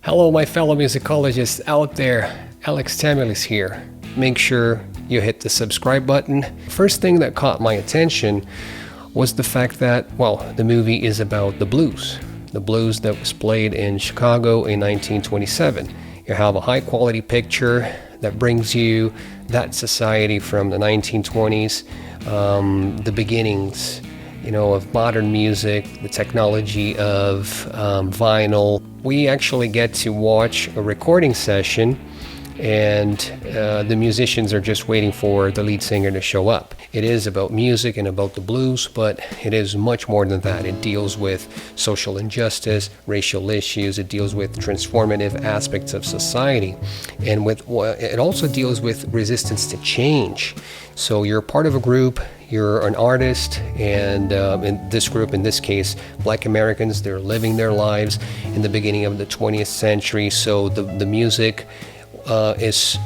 Hello, my fellow musicologists out there. Alex Tamilis here. Make sure you hit the subscribe button. First thing that caught my attention was the fact that, well, the movie is about the blues. The blues that was played in Chicago in 1927. You have a high quality picture that brings you that society from the 1920s, the beginnings, of modern music, the technology of vinyl. We actually get to watch a recording session, and the musicians are just waiting for the lead singer to show up. It is about music and about the blues, but it is much more than that. It deals with social injustice, racial issues. It deals with transformative aspects of society, and it also deals with resistance to change. So you're part of a group, you're an artist, and in this group, in this case, Black Americans, they're living their lives in the beginning of the 20th century. So the music is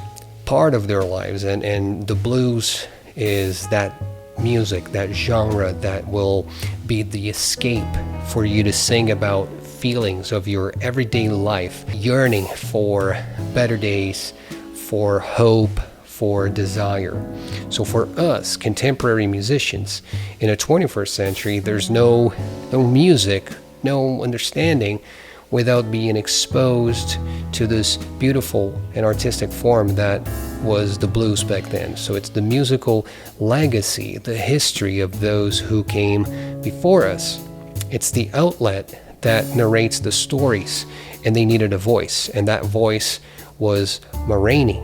part of their lives, and the blues is that music, that genre that will be the escape for you to sing about feelings of your everyday life, yearning for better days, for hope, for desire. So for us contemporary musicians in the 21st century, there's no music, no understanding without being exposed to this beautiful and artistic form that was the blues back then. So it's the musical legacy, the history of those who came before us. It's the outlet that narrates the stories, and they needed a voice, and that voice was Ma Rainey.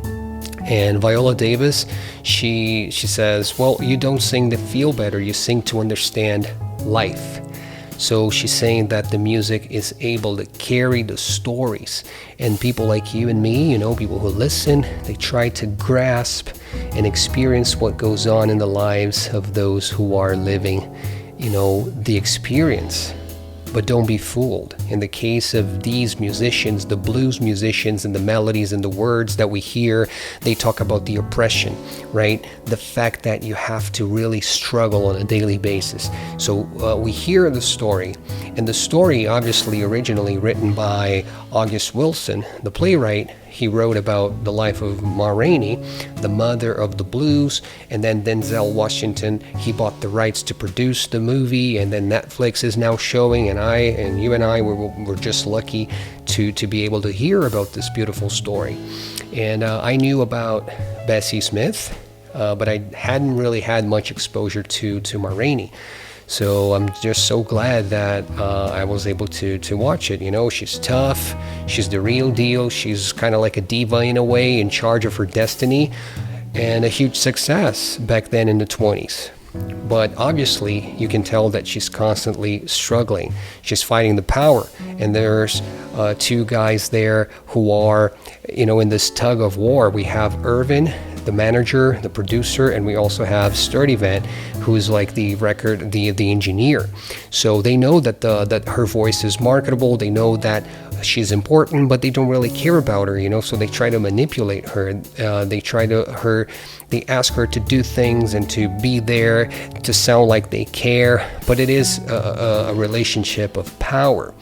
And Viola Davis, she says, well, you don't sing to feel better, you sing to understand life. So she's saying that the music is able to carry the stories, and people like you and me, people who listen, they try to grasp and experience what goes on in the lives of those who are living, the experience. But don't be fooled. In the case of these musicians, the blues musicians, and the melodies and the words that we hear, they talk about the oppression, right? The fact that you have to really struggle on a daily basis. So we hear the story, and the story obviously originally written by August Wilson, the playwright. He wrote about the life of Ma Rainey, the mother of the blues, and then Denzel Washington, he bought the rights to produce the movie, and then Netflix is now showing, and you and I were just lucky to be able to hear about this beautiful story. And I knew about Bessie Smith, but I hadn't really had much exposure to Ma Rainey. So I'm just so glad that I was able to watch it. She's tough, she's the real deal, she's kind of like a diva in a way, in charge of her destiny, and a huge success back then in the 20s. But obviously you can tell that she's constantly struggling. She's fighting the power, and there's two guys there who are, in this tug of war. We have Irvin, the manager, the producer, and we also have Sturdivant, who's like the engineer. So they know that her voice is marketable. They know that she's important, but they don't really care about her, so they try to manipulate her. They ask her to do things and to be there, to sound like they care, but it is a relationship of power.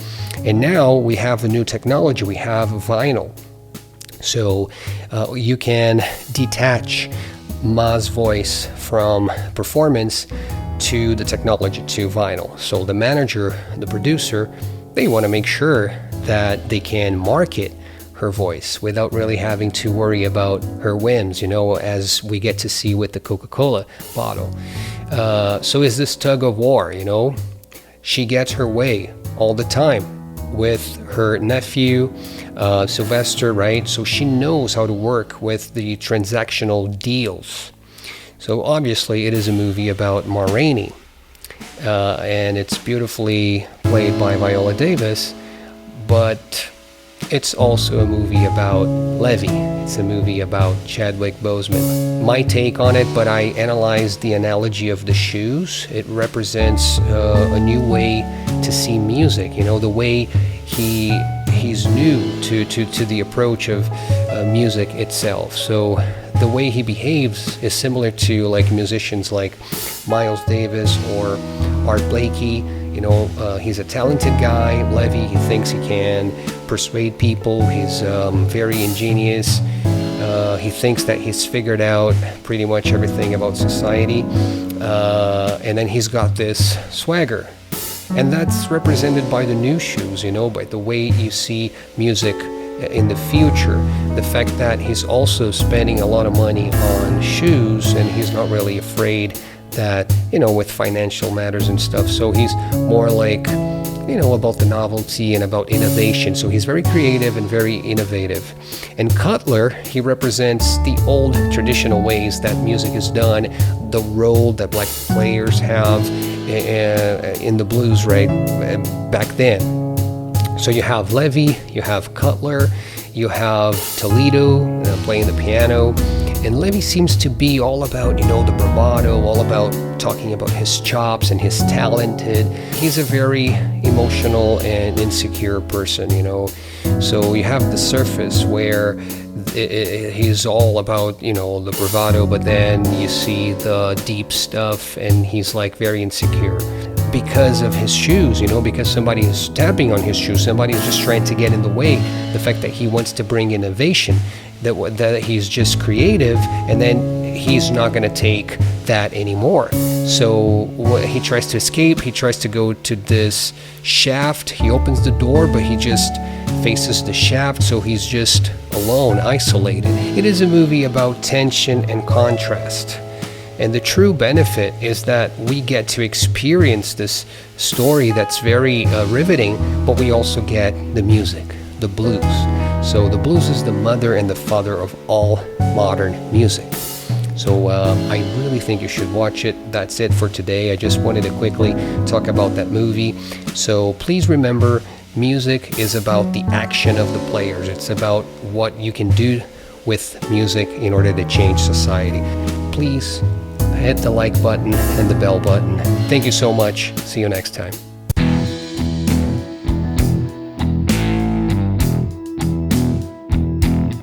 And now we have a new technology. We have vinyl. So you can detach Ma's voice from performance to the technology, to vinyl. So the manager, the producer, they want to make sure that they can market her voice without really having to worry about her whims, as we get to see with the Coca-Cola bottle. So is this tug of war, She gets her way all the time with her nephew, Sylvester, right? So she knows how to work with the transactional deals. So obviously it is a movie about Ma Rainey, and it's beautifully played by Viola Davis, but it's also a movie about Levy. It's a movie about Chadwick Boseman. My take on it, but I analyzed the analogy of the shoes. It represents a new way to see music, the way he's new to the approach of music itself. So the way he behaves is similar to like musicians like Miles Davis or Art Blakey. He's a talented guy, Levy. He thinks he can persuade people. He's very ingenious. He thinks that he's figured out pretty much everything about society. And then he's got this swagger. And that's represented by the new shoes, by the way you see music in the future. The fact that he's also spending a lot of money on shoes, and he's not really afraid that, with financial matters and stuff. So he's more like, about the novelty and about innovation. So he's very creative and very innovative. And Cutler, he represents the old traditional ways that music is done, the role that black players have in the blues, right, back then. So you have Levy, you have Cutler, you have Toledo playing the piano. And Levy seems to be all about, the bravado, all about talking about his chops and his talented. He's a very emotional and insecure person, So you have the surface where he's all about, the bravado, but then you see the deep stuff and he's like very insecure. Because of his shoes, because somebody is tapping on his shoes, somebody is just trying to get in the way. The fact that he wants to bring innovation, that he's just creative, and then he's not going to take that anymore. So he tries to escape. He tries to go to this shaft. He opens the door, but he just faces the shaft, so he's just alone, isolated. It is a movie about tension and contrast. And the true benefit is that we get to experience this story that's very riveting, but we also get the music, the blues. So the blues is the mother and the father of all modern music. So I really think you should watch it. That's it for today. I just wanted to quickly talk about that movie. So please remember, music is about the action of the players. It's about what you can do with music in order to change society. Please hit the like button and the bell button. Thank you so much. See you next time.